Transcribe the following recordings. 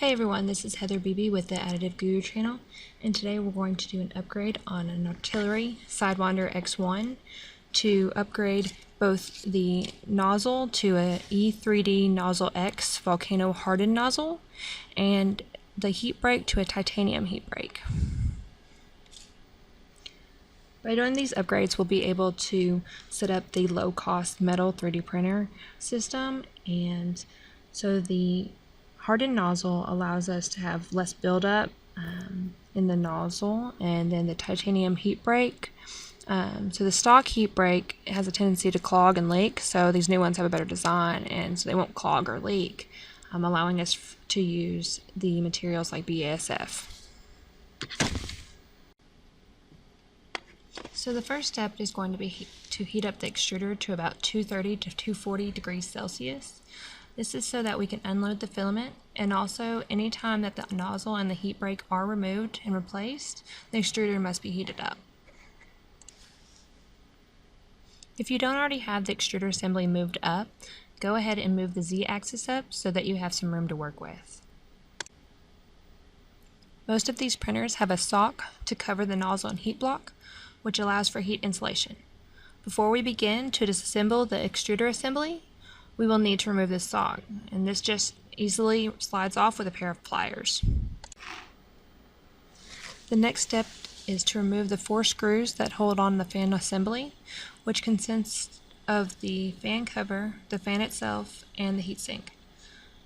Hey everyone, this is Heather Beebe with the Additive Guru channel, and today we're going to do an upgrade on an artillery Sidewinder X1 to upgrade both the nozzle to a E3D Nozzle X volcano hardened nozzle and the HeatBreak to a titanium HeatBreak. By doing these upgrades, we'll be able to set up the low-cost metal 3D printer system, and so the hardened nozzle allows us to have less buildup in the nozzle, and then the titanium HeatBreak. So the stock HeatBreak has a tendency to clog and leak, so these new ones have a better design, and so they won't clog or leak, allowing us to use the materials like BASF. So the first step is going to be to heat up the extruder to about 230 to 240 degrees Celsius. This is so that we can unload the filament, and also anytime that the nozzle and the HeatBreak are removed and replaced, the extruder must be heated up. If you don't already have the extruder assembly moved up, go ahead and move the Z-axis up so that you have some room to work with. Most of these printers have a sock to cover the nozzle and heat block, which allows for heat insulation. Before we begin to disassemble the extruder assembly, we will need to remove this sock, and this just easily slides off with a pair of pliers. The next step is to remove the 4 screws that hold on the fan assembly, which consists of the fan cover, the fan itself, and the heatsink.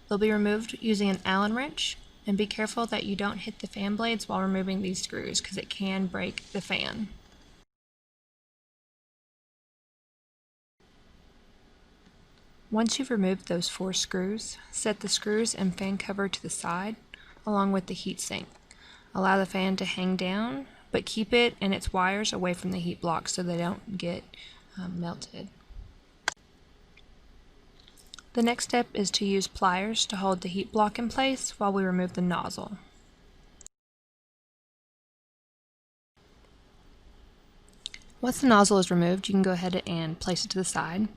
They'll be removed using an Allen wrench, and be careful that you don't hit the fan blades while removing these screws because it can break the fan. Once you've removed those 4 screws, set the screws and fan cover to the side along with the heatsink. Allow the fan to hang down, but keep it and its wires away from the heat block so they don't get melted. The next step is to use pliers to hold the heat block in place while we remove the nozzle. Once the nozzle is removed, you can go ahead and place it to the side.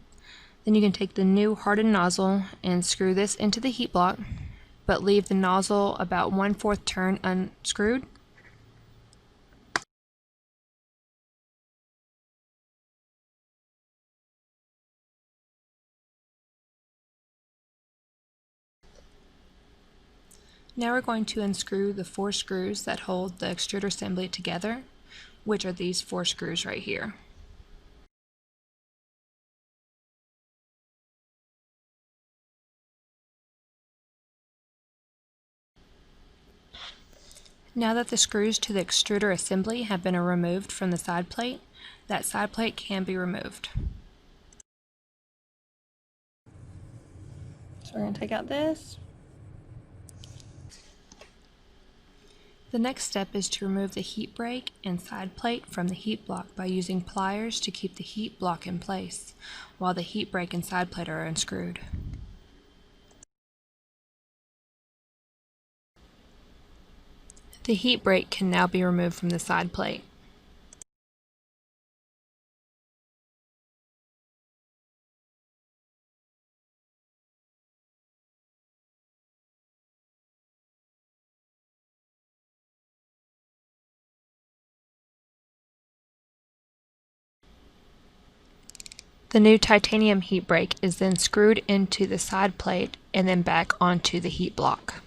Then you can take the new hardened nozzle and screw this into the heat block, but leave the nozzle about 1/4 turn unscrewed. Now we're going to unscrew the 4 screws that hold the extruder assembly together, which are these 4 screws right here. Now that the screws to the extruder assembly have been removed from the side plate, that side plate can be removed. So we're going to take out this. The next step is to remove the HeatBreak and side plate from the heat block by using pliers to keep the heat block in place, while the HeatBreak and side plate are unscrewed. The HeatBreak can now be removed from the side plate. The new titanium HeatBreak is then screwed into the side plate and then back onto the heat block.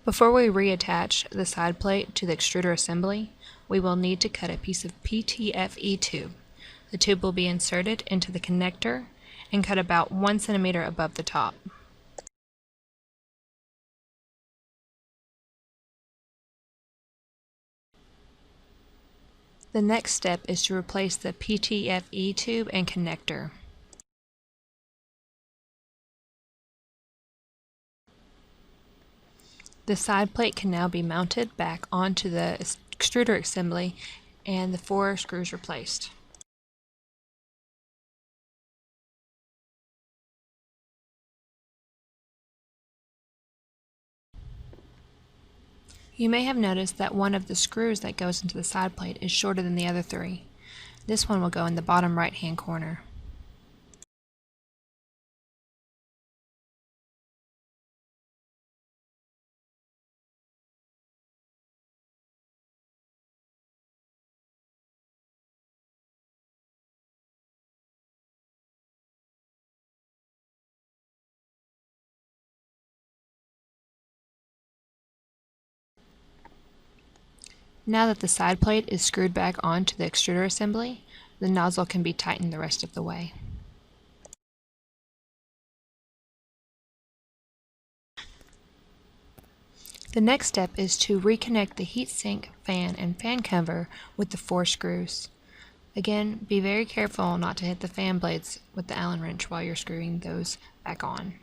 Before we reattach the side plate to the extruder assembly, we will need to cut a piece of PTFE tube. The tube will be inserted into the connector and cut about 1 centimeter above the top. The next step is to replace the PTFE tube and connector. The side plate can now be mounted back onto the extruder assembly and the 4 screws replaced. You may have noticed that one of the screws that goes into the side plate is shorter than the other 3. This one will go in the bottom right hand corner. Now that the side plate is screwed back onto the extruder assembly, the nozzle can be tightened the rest of the way. The next step is to reconnect the heatsink, fan, and fan cover with the 4 screws. Again, be very careful not to hit the fan blades with the Allen wrench while you're screwing those back on.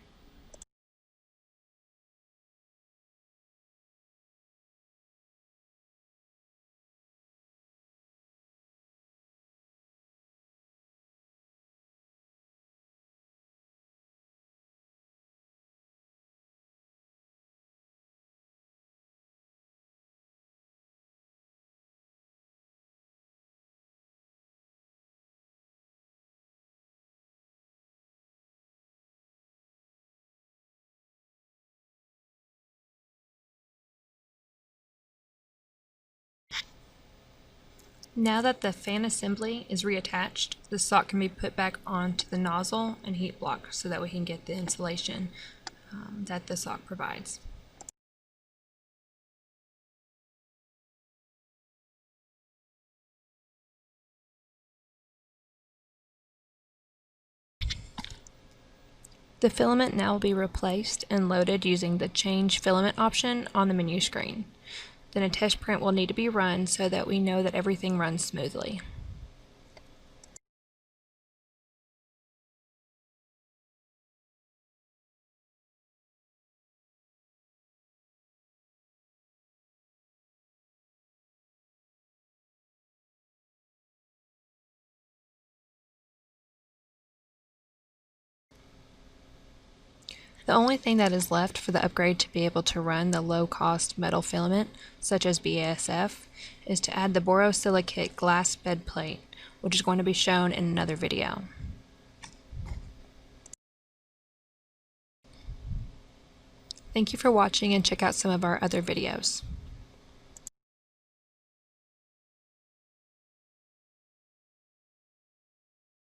Now that the fan assembly is reattached, the sock can be put back onto the nozzle and heat block so that we can get the insulation that the sock provides. The filament now will be replaced and loaded using the Change Filament option on the menu screen. Then a test print will need to be run so that we know that everything runs smoothly. The only thing that is left for the upgrade to be able to run the low-cost metal filament, such as BASF, is to add the borosilicate glass bed plate, which is going to be shown in another video. Thank you for watching, and check out some of our other videos.